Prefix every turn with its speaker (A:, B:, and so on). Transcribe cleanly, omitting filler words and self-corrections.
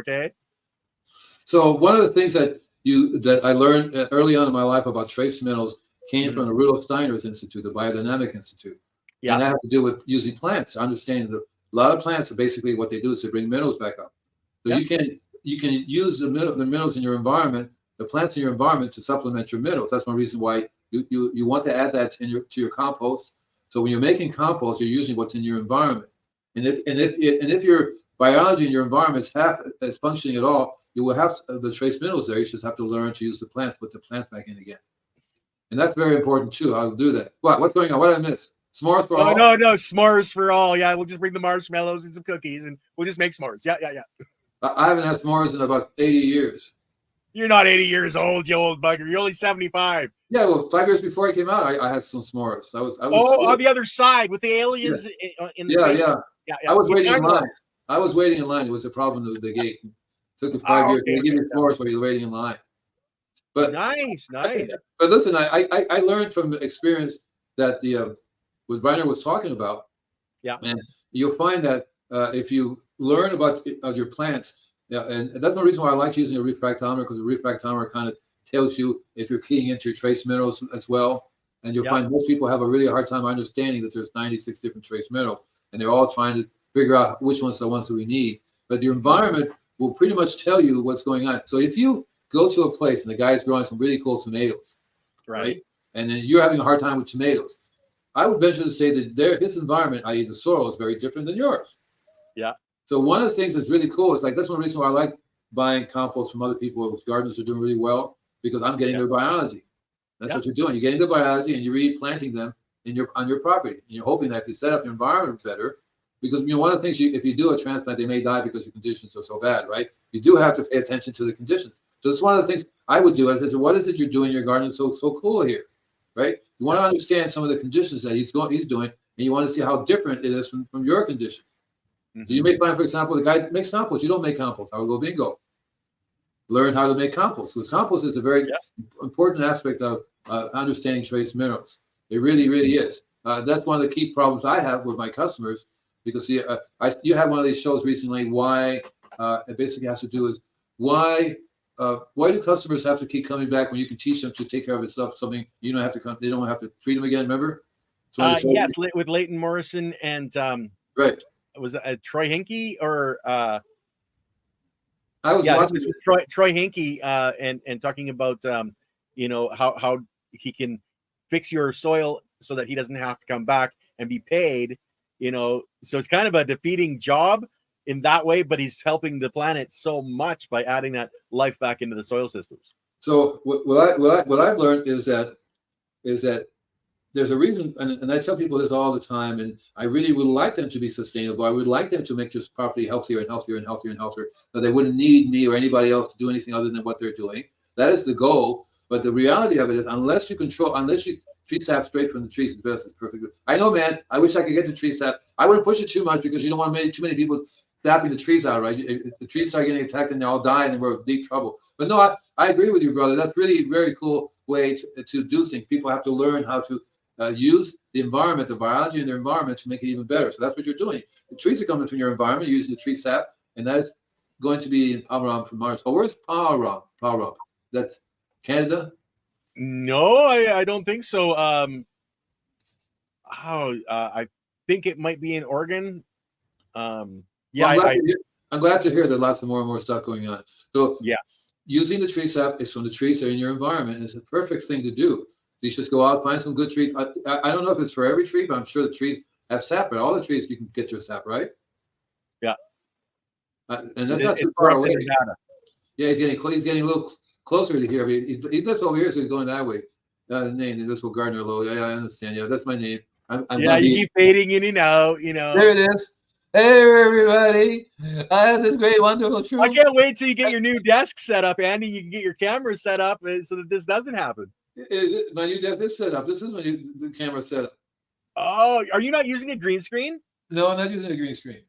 A: Okay.
B: So one of the things that I learned early on in my life about trace minerals came from the Rudolf Steiner's Institute, the Biodynamic Institute.
A: Yeah.
B: And that has to do with using plants, understanding that a lot of plants are basically what they do is to bring minerals back up. So you can use the minerals in your environment, the plants in your environment to supplement your minerals. That's one reason why you want to add that to your compost. So when you're making compost, you're using what's in your environment. And if your biology in your environment is functioning at all, you will have the trace minerals there. You just have to learn to use the plants, put the plants back in again. And that's very important too. How to do that. What's going on? What did I miss? S'mores for all?
A: No, s'mores for all. Yeah, we'll just bring the marshmallows and some cookies, and we'll just make s'mores. Yeah.
B: I haven't had s'mores in about 80 years.
A: You're not 80 years old, you old bugger. You're only 75.
B: Yeah, well, 5 years before I came out, I had some s'mores. I was
A: on the other side with the aliens in the space.
B: Yeah. I was waiting in line. It was a problem with the gate. It took it 5 years. They give you s'mores while you're waiting in line. But
A: nice.
B: But listen, I learned from experience that what Reiner was talking about.
A: Yeah.
B: And you'll find that if you learn about your plants, and that's one reason why I like using a refractometer, because the refractometer kind of tells you if you're keying into your trace minerals as well. And you'll find most people have a really hard time understanding that there's 96 different trace minerals, and they're all trying to figure out which ones are the ones that we need. But your environment will pretty much tell you what's going on. So if you go to a place and the guy's growing some really cool tomatoes, right? And then you're having a hard time with tomatoes, I would venture to say that his environment, i.e. the soil, is very different than yours.
A: Yeah.
B: So one of the things that's really cool is that's one reason why I like buying compost from other people whose gardens are doing really well, because I'm getting their biology. That's what you're doing. You're getting the biology and you're replanting them on your property. And you're hoping that if you set up your environment better, because one of the things if you do a transplant, they may die because your conditions are so bad, right? You do have to pay attention to the conditions. So it's one of the things I would do. I said, what is it you're doing in your garden so cool here, right? You want to understand some of the conditions that he's doing, and you want to see how different it is from your conditions. So you may find, for example, the guy makes compost. You don't make compost. I would go bingo. Learn how to make compost, because compost is a very important aspect of understanding trace minerals. It really, really is. That's one of the key problems I have with my customers, because you had one of these shows recently. Why it basically has to do is why do customers have to keep coming back when you can teach them to take care of itself? Something you don't have to they don't have to treat them again. Remember?
A: Yes, with Leighton Morrison and
B: right.
A: Was it Troy Hinkey or?
B: I was watching
A: Troy Hinkey and talking about how he can fix your soil so that he doesn't have to come back and be paid. So it's kind of a defeating job in that way, but he's helping the planet so much by adding that life back into the soil systems.
B: So what I've learned is that there's a reason, and I tell people this all the time, and I really would like them to be sustainable. I would like them to make this property healthier and healthier and healthier and healthier, so they wouldn't need me or anybody else to do anything other than what they're doing. That is the goal. But the reality of it is, unless you tree sap straight from the trees, the best is perfect. I know, man. I wish I could get the tree sap. I wouldn't push it too much, because you don't want too many people sapping the trees out, right? If the trees start getting attacked and they all die, and we're in deep trouble. But no, I agree with you, brother. That's really a very cool way to do things. People have to learn how to use the environment, the biology in their environment, to make it even better. So that's what you're doing. The trees are coming from your environment. You're using the tree sap, and that's going to be in Palmaram from Mars. Oh, where's Palmaram? That's Canada?
A: No, I don't think so. I think it might be in Oregon. I'm
B: glad to hear that lots of more and more stuff going on. So
A: yes,
B: using the tree sap is from the trees that are in your environment, and it's a perfect thing to do. You just go out, find some good trees. I don't know if it's for every tree, but I'm sure the trees have sap. But all the trees, you can get your sap, right?
A: Yeah.
B: And that's not too far away. Yeah, he's getting a little closer to here. He lives over here, so he's going that way. His name, this will Gardner Low. Yeah, I understand. Yeah, that's my name.
A: You keep fading in and out.
B: There it is. Hey, everybody. I have this great, wonderful truth.
A: I can't wait till you get your new desk set up, Andy. You can get your camera set up so that this doesn't happen.
B: My new desk is set up. This is the camera set up.
A: Oh, are you not using a green screen?
B: No, I'm not using a green screen.